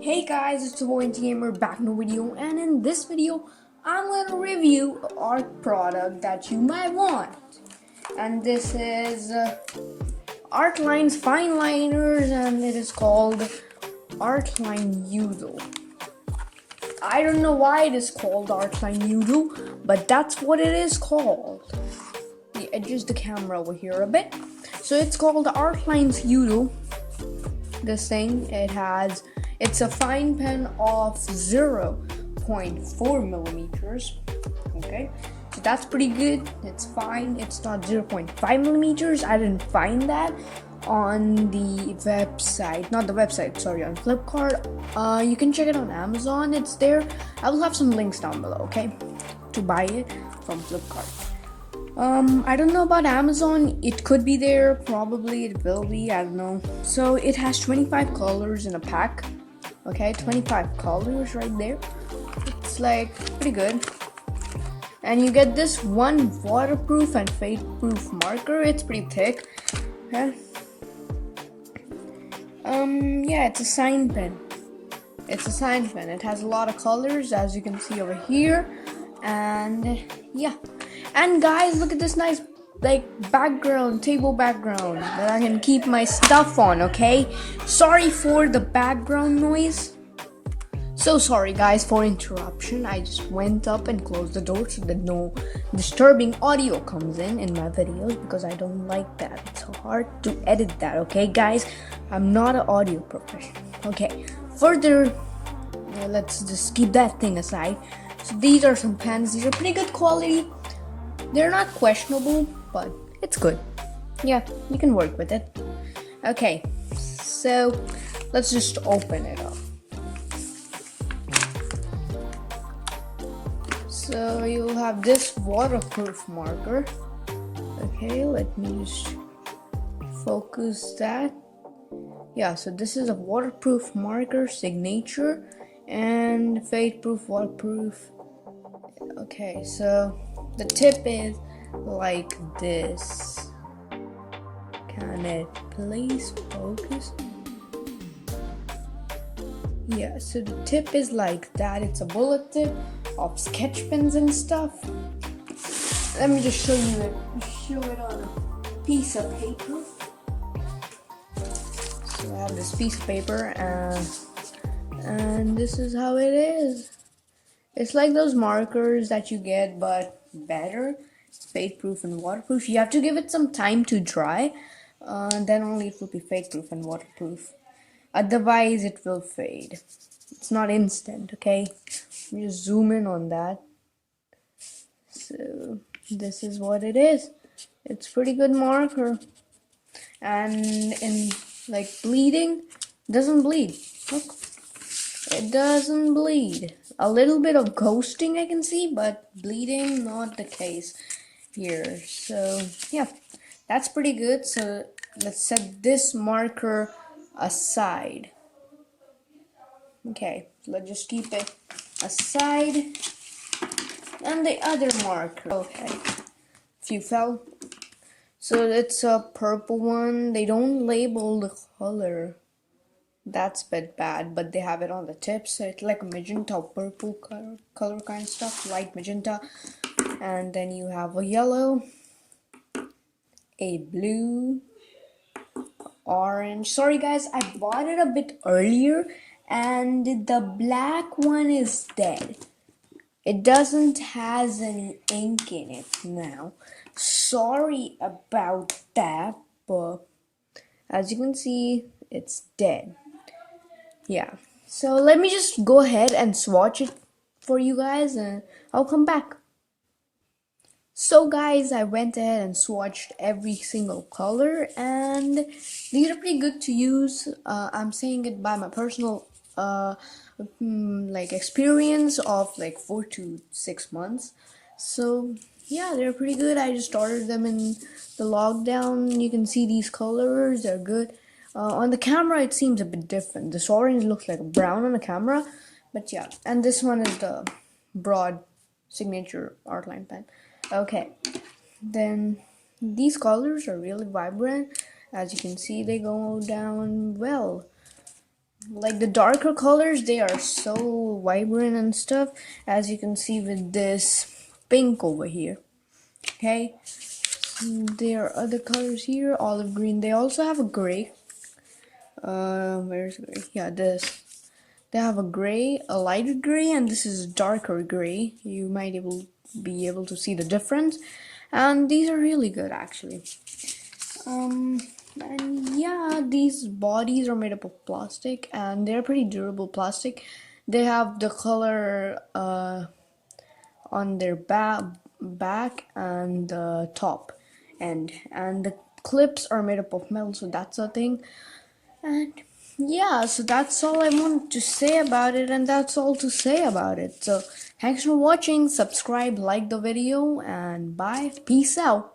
Hey guys, it's your boy Entitygamer back in a video, and in this video, I'm going to review an art product that you might want. And this is Artline's Fineliners, and it is called Artline Yoodle. I don't know why it is called Artline Yoodle, but that's what it is called. Adjust the camera over here a bit. So it's called Artline's Yoodle. This thing, it's a fine pen of 0.4 millimeters. Okay, so that's pretty good. It's fine. It's not 0.5 millimeters. I didn't find that on the website, not the website, sorry, on Flipkart. You can check it on Amazon. It's there. I will have some links down below, okay, to buy it from Flipkart. I don't know about Amazon. It could be there, probably it will be, I don't know. So it has 25 colors in a pack. Okay, 25 colors right there. It's like pretty good. And you get this one waterproof and fade-proof marker. It's pretty thick. Okay. Yeah, it's a sign pen. It's a sign pen. It has a lot of colors, as you can see over here. And yeah. And guys, look at this nice table background that I can keep my stuff on, okay? Sorry for the background noise. So sorry guys for interruption. I just went up and closed the door so that no disturbing audio comes in my videos, because I don't like that. It's hard to edit that, okay guys? I'm not an audio professional. Okay, further, let's just keep that thing aside. So these are some pens. These are pretty good quality. They're not questionable, but it's good. Yeah, you can work with it. Okay, so let's just open it up. So you'll have this waterproof marker. Okay, let me just focus that. Yeah, so this is a waterproof marker, signature, and fade-proof, waterproof. Okay, so the tip is like this. Can it please focus? Yeah, so the tip is like that. It's a bullet tip of sketch pens and stuff. Let me just show you it. Show it on a piece of paper. So I have this piece of paper, and this is how it is. It's like those markers that you get, but better. It's fade-proof and waterproof. You have to give it some time to dry, then only it will be fade-proof and waterproof. Otherwise, it will fade. It's not instant, okay? Let me just zoom in on that. So, this is what it is. It's pretty good marker. And in, bleeding, it doesn't bleed. Look. It doesn't bleed. A little bit of ghosting I can see, but bleeding, not the case here. So yeah, that's pretty good. So let's set this marker aside. Okay, let's just keep it aside. And the other marker. Okay, few fell. So it's a purple one. They don't label the color. That's a bit bad, but they have it on the tip, so it's like a magenta or purple color kind of stuff, light magenta. And then you have a yellow, a blue, orange. Sorry guys, I bought it a bit earlier, and the black one is dead. It doesn't has any ink in it now. Sorry about that, but as you can see, it's dead. Yeah, so let me just go ahead and swatch it for you guys, and I'll come back. So guys, I went ahead and swatched every single color, and these are pretty good to use. I'm saying it by my personal experience of 4 to 6 months. So yeah, they're pretty good. I just ordered them in the lockdown. You can see these colors, they're good. On the camera it seems a bit different. This orange looks like brown on the camera, but yeah. And this one is the broad signature Artline pen. Okay, then these colors are really vibrant. As you can see, they go down well. like the darker colors, they are so vibrant and stuff, as you can see with this pink over here. Okay, there are other colors here, olive green. They also have a gray. Where's gray? Yeah, this. They have a gray, a lighter gray, and this is darker gray. You might be able to see the difference, and these are really good actually. And yeah, these bodies are made up of plastic, and they're pretty durable plastic. They have the color on their back and the top end, and the clips are made up of metal, so that's a thing. And yeah, so that's all I want to say about it, and that's all to say about it. So thanks for watching, subscribe, like the video, and bye, peace out.